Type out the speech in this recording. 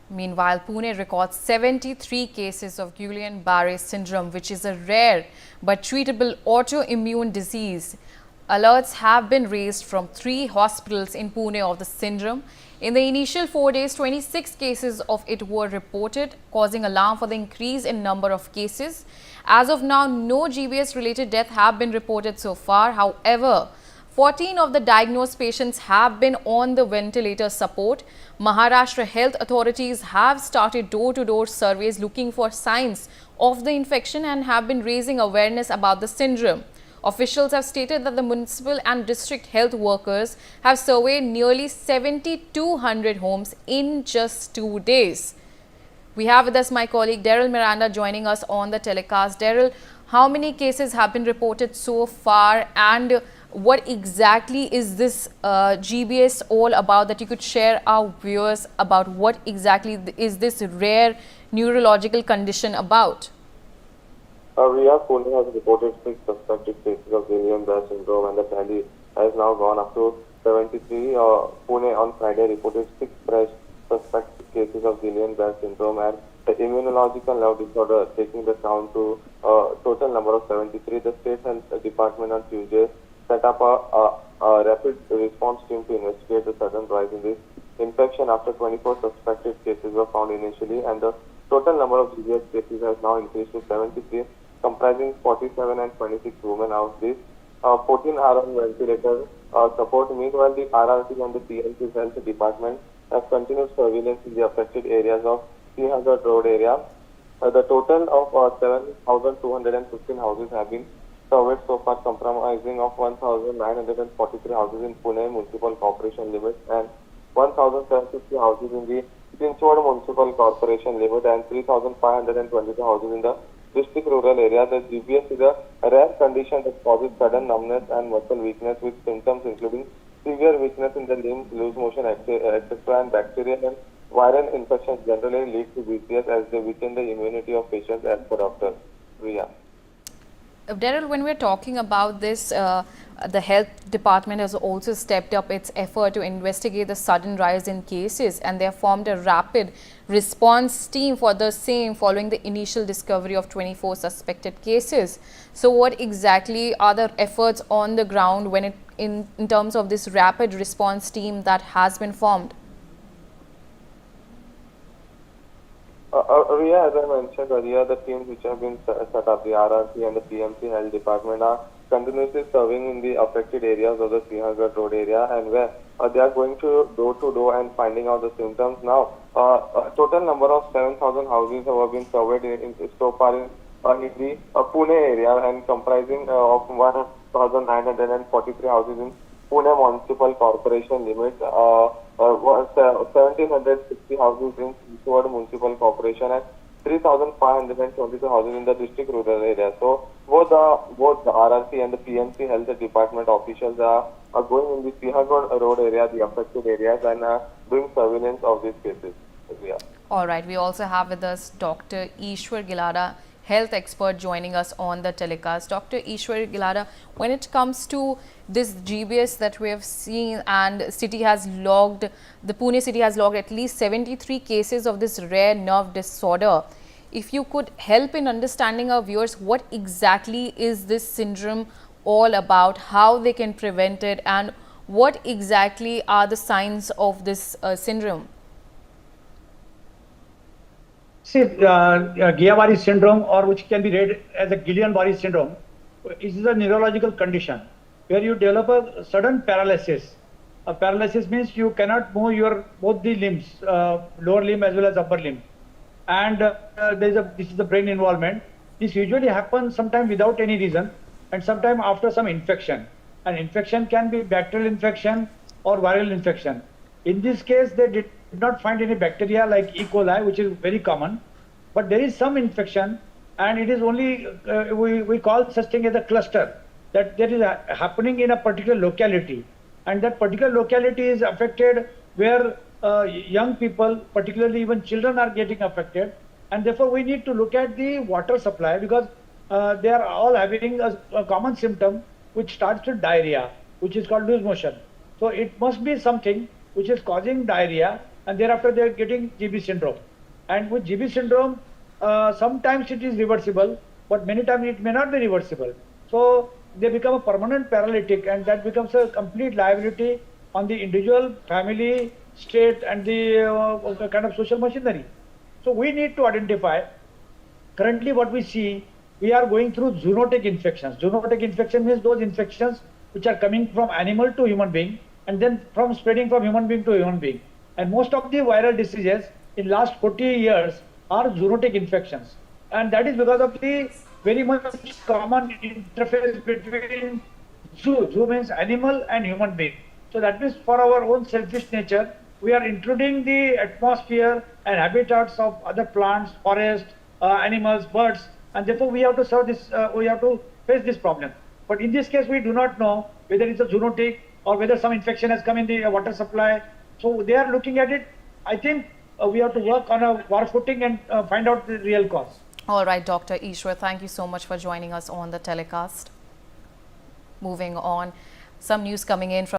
Meanwhile, Pune records 73 cases of Guillain-Barré Syndrome, which is a rare but treatable autoimmune disease. Alerts have been raised from 3 hospitals in Pune of the syndrome. In the initial 4 days, 26 cases of it were reported, causing alarm for the increase in number of cases. As of now, no GBS-related deaths have been reported so far. However, 14 of the diagnosed patients have been on the ventilator support. Maharashtra health authorities have started door-to-door surveys looking for signs of the infection and have been raising awareness about the syndrome. Officials have stated that the municipal and district health workers have surveyed nearly 7,200 homes in just 2 days. We have with us my colleague Daryl Miranda joining us on the telecast. Daryl, how many cases have been reported so far, and what exactly is this GBS all about, that you could share our viewers about what exactly is this rare neurological condition about? Pune has reported 6 suspected cases of Guillain-Barré Syndrome, and the tally has now gone up to 73. Pune on Friday reported 6 fresh suspected cases of Guillain-Barré Syndrome, and the immunological nerve disorder, taking the count to total number of 73. The State Health Department on Tuesday set up a rapid response team to investigate the sudden rise in this infection after 24 suspected cases were found initially, and the total number of GBS cases has now increased to 73, comprising 47 and 26 women. Out of these, 14 are on ventilator support. Meanwhile, the RRT and the PLC Health Department have continued surveillance in the affected areas of 300 Road area. The total of 7,215 houses have been surveyed so far, comprising of 1,943 houses in Pune Municipal Corporation limits and 1,750 houses in the Chinchwad Municipal Corporation limit and 3,522 houses in the district rural area. The GBS is a rare condition that causes sudden numbness and muscle weakness with symptoms including severe weakness in the limbs, loose motion, etc. and bacterial and viral infections generally lead to BCS as they weaken the immunity of patients as per Dr. Riya. Daryl, when we're talking about this, the health department has also stepped up its effort to investigate the sudden rise in cases, and they have formed a rapid response team for the same following the initial discovery of 24 suspected cases. So what exactly are the efforts on the ground when in terms of this rapid response team that has been formed? As I mentioned earlier, the teams which have been set up, the RRC and the PMC Health Department, are continuously serving in the affected areas of the 300 Road area, and where they are going to door and finding out the symptoms. Now, a total number of 7,000 houses have been surveyed so far in the Pune area, and comprising of 1,943 houses in Pune Municipal Corporation limits, 1,760 houses in Chinchwad Municipal Corporation, and 3,522 houses in the district rural area. So both the RRC and the PMC Health Department officials are going in the 300 Road area, the affected areas, and doing surveillance of these cases. Yeah. All right. We also have with us Dr. Ishwar Gilada, health expert, joining us on the telecast. Dr. Ishwar Gilada, when it comes to this GBS that we have seen, and the Pune city has logged at least 73 cases of this rare nerve disorder. If you could help in understanding our viewers, what exactly is this syndrome all about, how they can prevent it, and what exactly are the signs of this syndrome? See, Guillain-Barré syndrome, or which can be read as a Guillain-Barré syndrome, is a neurological condition where you develop a sudden paralysis. A paralysis means you cannot move both the limbs, lower limb as well as upper limb, and this is the brain involvement. This usually happens sometime without any reason, and sometime after some infection. An infection can be bacterial infection or viral infection. In this case, they did not find any bacteria like E. coli, which is very common, but there is some infection, and it is only, we call such thing as a cluster, that there is happening in a particular locality, and that particular locality is affected where young people, particularly even children, are getting affected, and therefore we need to look at the water supply, because they are all having a common symptom which starts with diarrhea, which is called loose motion. So it must be something which is causing diarrhea, and thereafter they are getting GB syndrome. And with GB syndrome, sometimes it is reversible, but many times it may not be reversible. So they become a permanent paralytic, and that becomes a complete liability on the individual, family, state, and the kind of social machinery. So we need to identify. Currently what we see, we are going through zoonotic infections. Zoonotic infection means those infections which are coming from animal to human being, and then from spreading from human being to human being. And most of the viral diseases in last 40 years are zoonotic infections. And that is because of the very much common interface between zoo. Zoo means animal and human being. So that means for our own selfish nature, we are intruding the atmosphere and habitats of other plants, forests, animals, birds, and therefore we have to solve this. We have to face this problem. But in this case, we do not know whether it's a zoonotic or whether some infection has come in the water supply. So they are looking at it. I think we have to work on a war footing and find out the real cause. All right, Dr. Ishwar, thank you so much for joining us on the telecast. Moving on, some news coming in from